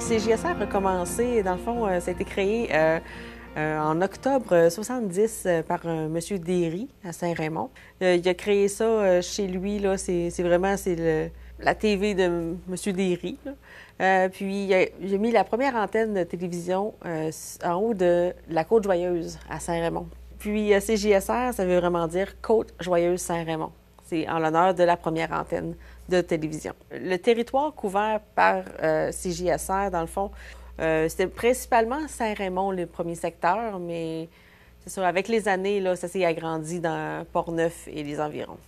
CJSR a commencé, dans le fond, ça a été créé en octobre 70 par M. Derry à Saint-Raymond. Il a créé ça chez lui, là, c'est la TV de M. Derry. Puis il a mis la première antenne de télévision en haut de la Côte-Joyeuse à Saint-Raymond. Puis CJSR, ça veut vraiment dire Côte-Joyeuse Saint-Raymond. C'est en l'honneur de la première antenne de télévision. Le territoire couvert par CJSR, dans le fond, c'était principalement Saint-Raymond, le premier secteur, mais c'est sûr, avec les années, là, ça s'est agrandi dans Portneuf et les environs.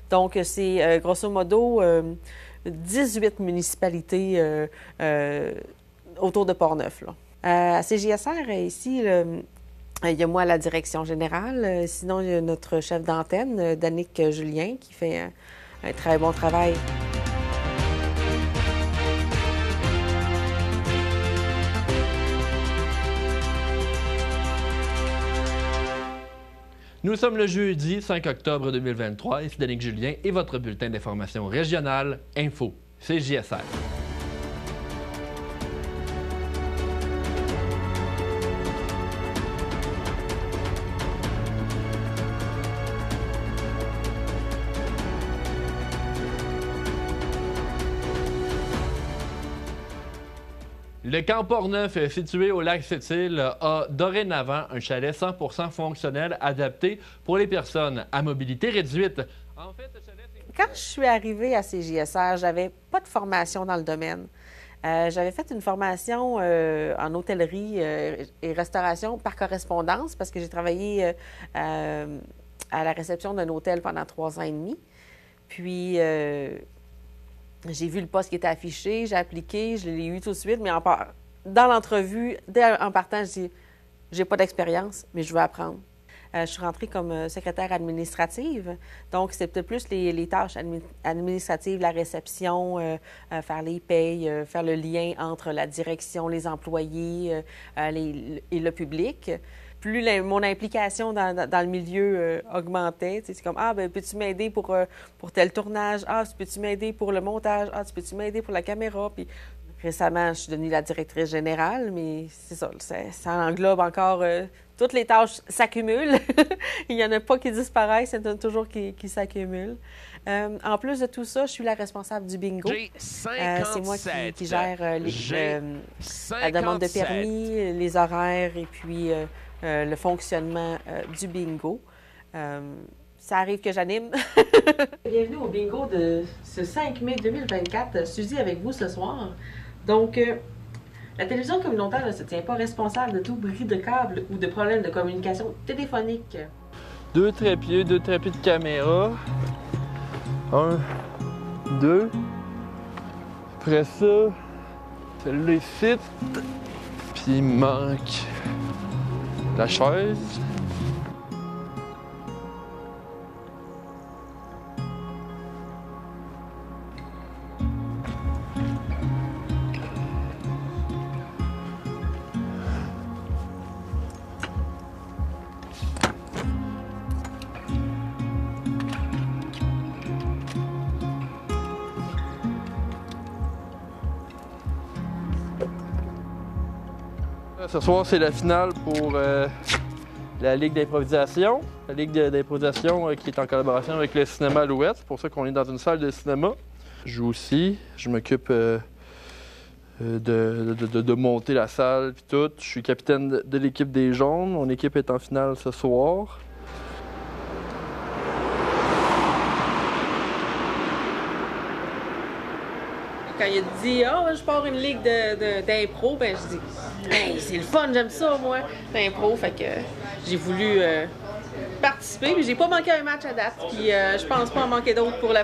Donc, c'est grosso modo 18 municipalités autour de Portneuf. À CJSR, ici, il y a moi à la direction générale. Sinon, il y a notre chef d'antenne, Danick Julien, qui fait un très bon travail. Nous sommes le jeudi 5 octobre 2023. Ici Danick Julien et votre bulletin d'information régionale Info CJSR. Le camp Portneuf, situé au lac Sept-Îles, a dorénavant un chalet 100% fonctionnel adapté pour les personnes à mobilité réduite. En fait, ce chalet... Quand je suis arrivée à CJSR, j'avais pas de formation dans le domaine. J'avais fait une formation en hôtellerie et restauration par correspondance parce que j'ai travaillé à la réception d'un hôtel pendant 3 ans et demi. Puis... j'ai vu le poste qui était affiché, j'ai appliqué, je l'ai eu tout de suite, mais dans l'entrevue, en partant, je dis « j'ai pas d'expérience, mais je veux apprendre ». Je suis rentrée comme secrétaire administrative, donc c'était plus les tâches administratives, la réception, faire les payes, faire le lien entre la direction, les employés et le public. Plus mon implication dans le milieu augmentait. C'est comme, ah, ben peux-tu m'aider pour tel tournage? Ah, peux-tu m'aider pour le montage? Ah, peux-tu m'aider pour la caméra? Puis récemment, je suis devenue la directrice générale, mais c'est ça, ça englobe encore... toutes les tâches s'accumulent. Il n'y en a pas qui disparaissent, il y en a toujours qui s'accumulent. En plus de tout ça, je suis la responsable du bingo. C'est moi qui gère la demande de permis, les horaires et puis le fonctionnement du bingo. Ça arrive que j'anime. Bienvenue au bingo de ce 5 mai 2024. Suzy avec vous ce soir. Donc, la télévision communautaire ne se tient pas responsable de tout bris de câble ou de problèmes de communication téléphonique. 2 trépieds de caméra. 1, 2. Après ça, celle-là est fit. Puis il manque la chaise. Ce soir, c'est la finale pour la Ligue d'improvisation. La Ligue d'improvisation qui est en collaboration avec le cinéma Alouette. C'est pour ça qu'on est dans une salle de cinéma. Je joue aussi. Je m'occupe de monter la salle puis tout. Je suis capitaine de l'équipe des Jaunes. Mon équipe est en finale ce soir. Quand il a dit « Ah, je pars une ligue d'impro », ben je dis « Hey, c'est le fun, j'aime ça, moi, d'impro ». Fait que j'ai voulu participer, puis j'ai pas manqué un match à date, puis je pense pas en manquer d'autres pour la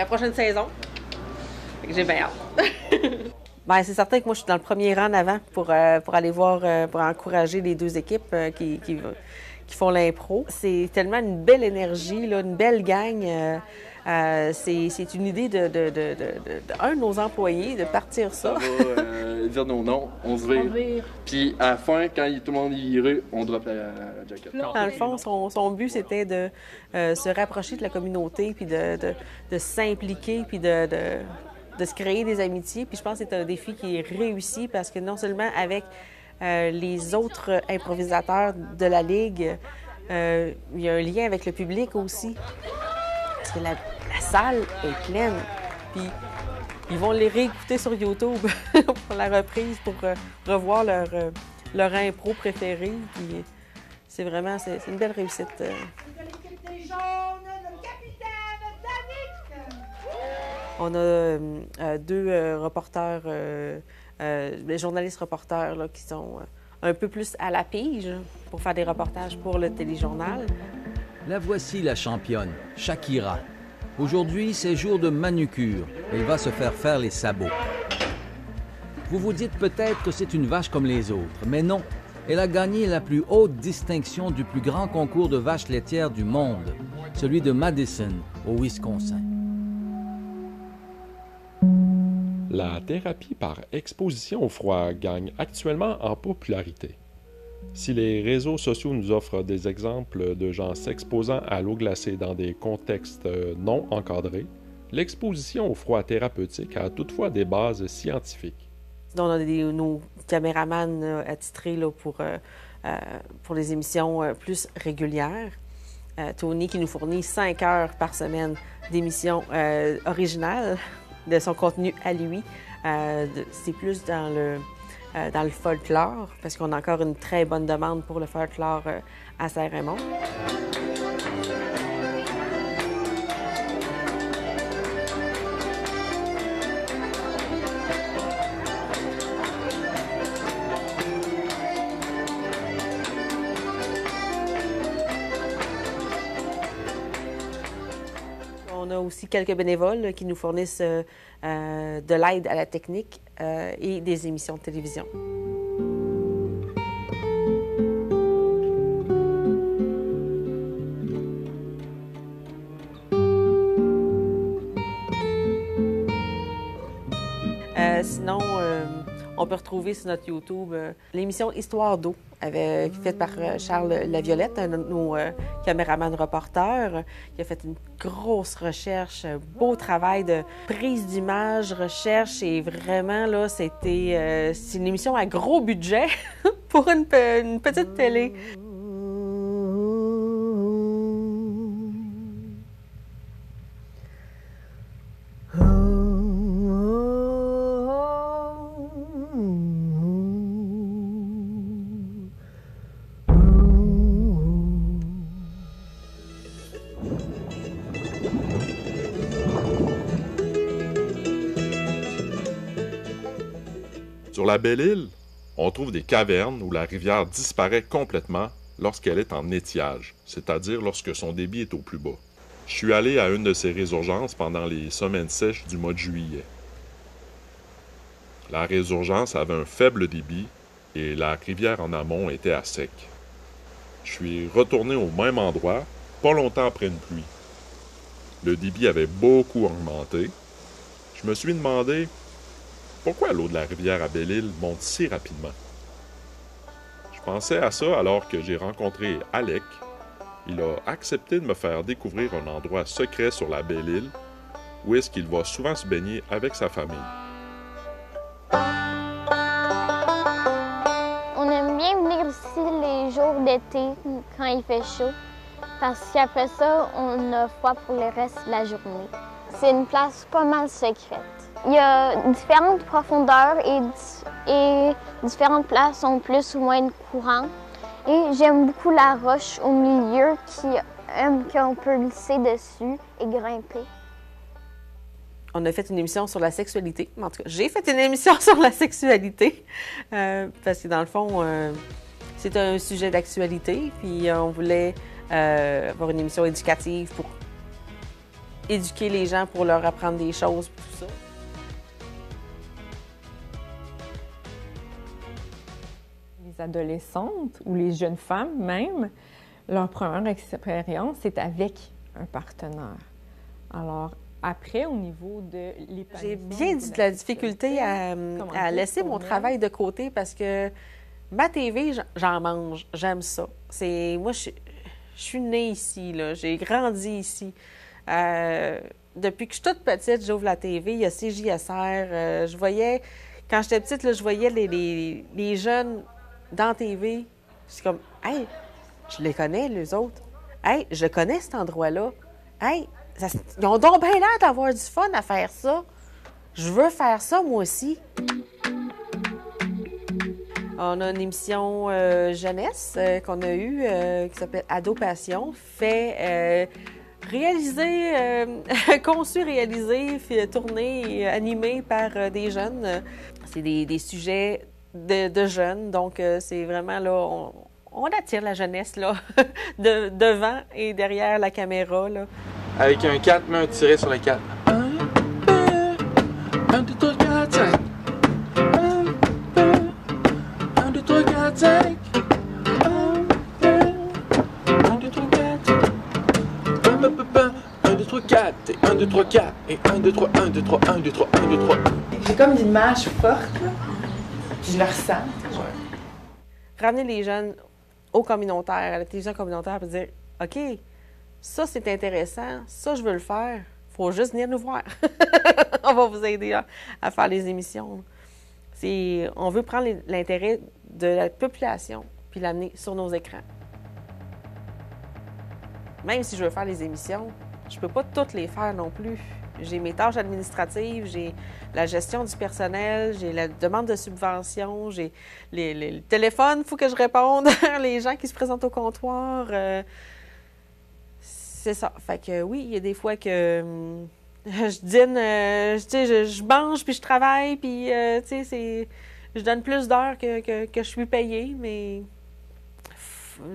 prochaine saison. Fait que j'ai bien hâte. Bien, c'est certain que moi, je suis dans le premier rang en avant pour aller voir, pour encourager les 2 équipes qui font l'impro. C'est tellement une belle énergie, là, une belle gang. C'est une idée de nos employés de partir ça. On va dire nos noms, on se vire. Puis à la fin, quand tout le monde est viré, on drop la jacket. Dans le fond, son but, c'était de se rapprocher de la communauté, puis de s'impliquer, puis de de se créer des amitiés. Puis je pense que c'est un défi qui est réussi parce que non seulement avec les autres improvisateurs de la Ligue, il y a un lien avec le public aussi. Parce que la salle est pleine. Puis ils vont les réécouter sur YouTube pour la reprise, pour revoir leur impro préférée. Puis c'est vraiment c'est une belle réussite. De l'équipe des jaunes, notre capitaine, Danick! On a deux reporters, des journalistes reporters là, qui sont un peu plus à la pige pour faire des reportages pour le téléjournal. La voici la championne, Shakira. Aujourd'hui, c'est jour de manucure. Elle va se faire les sabots. Vous vous dites peut-être que c'est une vache comme les autres, mais non. Elle a gagné la plus haute distinction du plus grand concours de vaches laitières du monde, celui de Madison, au Wisconsin. La thérapie par exposition au froid gagne actuellement en popularité. Si les réseaux sociaux nous offrent des exemples de gens s'exposant à l'eau glacée dans des contextes non encadrés, l'exposition au froid thérapeutique a toutefois des bases scientifiques. On a nos caméramans attitrés là, pour les émissions plus régulières. Tony qui nous fournit 5 heures par semaine d'émissions originales de son contenu à lui. C'est plus dans le folklore, parce qu'on a encore une très bonne demande pour le folklore à Saint-Raymond. On a aussi quelques bénévoles là, qui nous fournissent de l'aide à la technique et des émissions de télévision. Sinon, on peut retrouver sur notre YouTube l'émission Histoire d'eau, faite par Charles Laviolette, un de nos caméramans reporters, qui a fait une grosse recherche, un beau travail de prise d'image, recherche, et vraiment, là, c'est une émission à gros budget pour une petite télé. Sur la Belle-Île, on trouve des cavernes où la rivière disparaît complètement lorsqu'elle est en étiage, c'est-à-dire lorsque son débit est au plus bas. Je suis allé à une de ces résurgences pendant les semaines sèches du mois de juillet. La résurgence avait un faible débit et la rivière en amont était à sec. Je suis retourné au même endroit, pas longtemps après une pluie. Le débit avait beaucoup augmenté. Je me suis demandé pourquoi l'eau de la rivière à Belle-Île monte si rapidement. Je pensais à ça alors que j'ai rencontré Alec. Il a accepté de me faire découvrir un endroit secret sur la Belle-Île où est-ce qu'il va souvent se baigner avec sa famille. On aime bien venir ici les jours d'été quand il fait chaud parce qu'après ça, on a froid pour le reste de la journée. C'est une place pas mal secrète. Il y a différentes profondeurs et différentes places ont plus ou moins de courant. Et j'aime beaucoup la roche au milieu qu'on peut glisser dessus et grimper. On a fait une émission sur la sexualité. En tout cas, j'ai fait une émission sur la sexualité parce que dans le fond, c'est un sujet d'actualité. Puis on voulait avoir une émission éducative pour éduquer les gens, pour leur apprendre des choses, tout ça. Les adolescentes ou les jeunes femmes même, leur première expérience, c'est avec un partenaire. Alors, après, au niveau de l'épanouissement... J'ai bien dit de la difficulté à laisser mon travail de côté parce que ma TV, j'en mange. J'aime ça. Moi, je suis née ici, là. J'ai grandi ici. depuis que je suis toute petite, j'ouvre la TV, il y a CJSR. Je voyais, quand j'étais petite, là, je voyais les jeunes dans la TV. Je suis comme, hey, je les connais, les autres. Hey, je connais cet endroit-là. Hey, ils ont donc bien l'air d'avoir du fun à faire ça. Je veux faire ça, moi aussi. On a une émission jeunesse qu'on a eue qui s'appelle Ado Passion, conçu, réalisé, tourné et animé par des jeunes. C'est des sujets de jeunes, donc c'est vraiment là, on attire la jeunesse là, devant et derrière la caméra. Là. Avec un 4, mets un tiré sur le 4. 1, 2, 3, 4, 5. 1, 2, 3, 4, 5. 1, 2, 3, 4. 1, 2, 3, 4. 1, 2, 3, 4. Et 1, 2, 3, 1, 2, 3, 1, 2, 3, 1, 2, 3. J'ai comme l'image forte, là. Puis je le ressens. Ramener les jeunes au communautaire, à la télévision communautaire, pour dire OK, ça c'est intéressant, ça je veux le faire. Il faut juste venir nous voir. On va vous aider à faire les émissions. On veut prendre l'intérêt de la population puis l'amener sur nos écrans. Même si je veux faire les émissions, je ne peux pas toutes les faire non plus. J'ai mes tâches administratives, j'ai la gestion du personnel, j'ai la demande de subvention, j'ai le téléphone, il faut que je réponde, les gens qui se présentent au comptoir. C'est ça. Fait que oui, il y a des fois que je dîne, je mange, puis je travaille, puis je donne plus d'heures que je suis payée, mais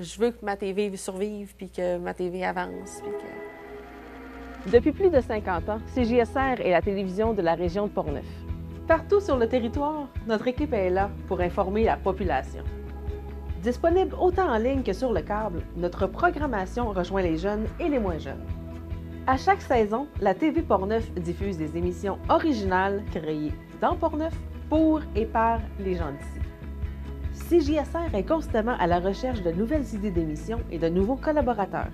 je veux que ma TV survive, puis que ma TV avance, puis que... Depuis plus de 50 ans, CJSR est la télévision de la région de Portneuf. Partout sur le territoire, notre équipe est là pour informer la population. Disponible autant en ligne que sur le câble, notre programmation rejoint les jeunes et les moins jeunes. À chaque saison, la TV Portneuf diffuse des émissions originales créées dans Portneuf pour et par les gens d'ici. CJSR est constamment à la recherche de nouvelles idées d'émissions et de nouveaux collaborateurs.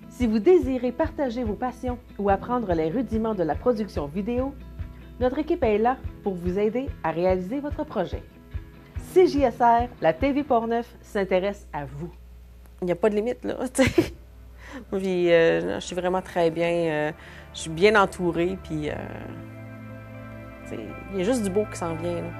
Si vous désirez partager vos passions ou apprendre les rudiments de la production vidéo, notre équipe est là pour vous aider à réaliser votre projet. CJSR, la TV Portneuf, s'intéresse à vous. Il n'y a pas de limite, là, tu sais. Puis, je suis vraiment très bien, je suis bien entourée, puis il y a juste du beau qui s'en vient, là.